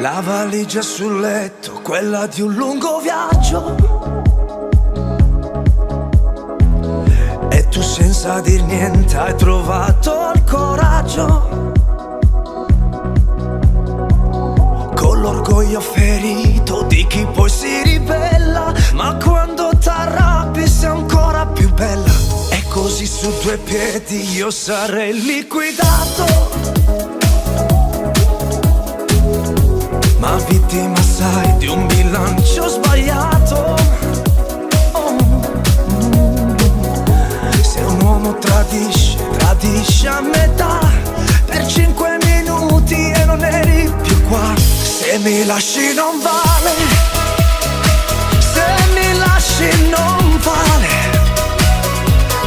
La valigia sul letto, quella di un lungo viaggio. E tu senza dir niente hai trovato il coraggio. Con l'orgoglio ferito di chi poi si ribella, ma quando t'arrabbi sei ancora più bella. E così su due piedi io sarei liquidato, ma vittima sai di un bilancio sbagliato. Se un uomo tradisce a metà per 5 minuti e non eri più qua. Se mi lasci non vale, se mi lasci non vale.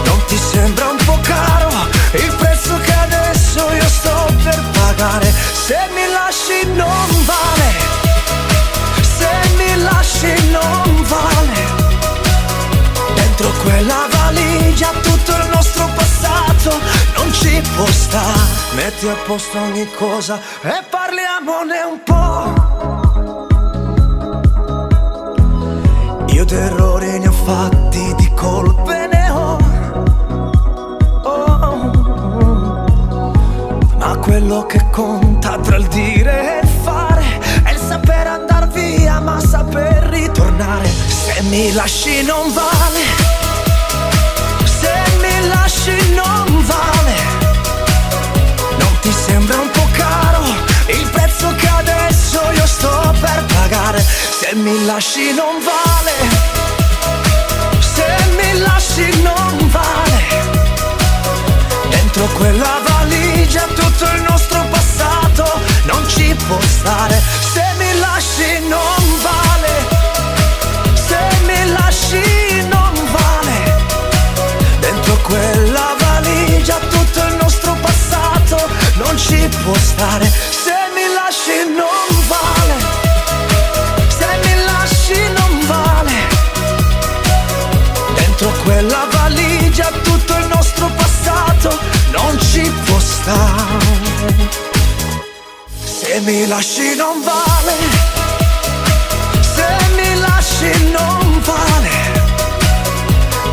Non ti sembra un po' caro il prezzo che adesso io sto per pagare? Se mi lasci non vale, se mi lasci non vale. Dentro quella valigia tutto il nostro passato non ci può stare. Metti a posto ogni cosa e parliamone un po'. Io d'errori ne ho fatti, di colpe ne ho. Ma quello che conta tra il dire e il fare è il saper andar via ma saper ritornare. Se mi lasci non vale, se mi lasci non vale. Non ti sembra un po' caro il prezzo che adesso io sto per pagare? Se mi lasci non vale, se mi lasci non vale. Dentro quella valigia tutto il nostro passato non ci può stare. Se mi lasci non vale, se mi lasci non vale. Dentro quella valigia tutto il nostro passato non ci può stare. Se mi lasci non vale, se mi lasci non vale. Dentro quella valigia tutto il nostro passato non ci può stare. Se mi lasci non vale, se mi lasci non vale.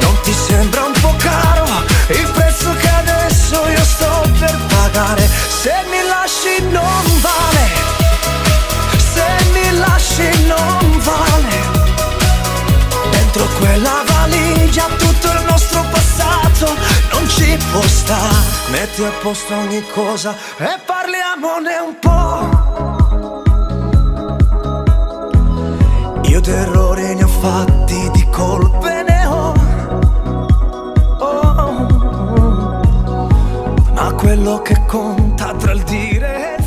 Non ti sembra un po' caro il prezzo che adesso io sto per pagare? Se mi lasci non vale, se mi lasci non vale. Dentro quella valigia tutto il nostro passato non ci può stare. Metti a posto ogni cosa e parliamone un po'. Io d'errori ne ho fatti, di colpe ne ho. Ma quello che conta tra il dire e il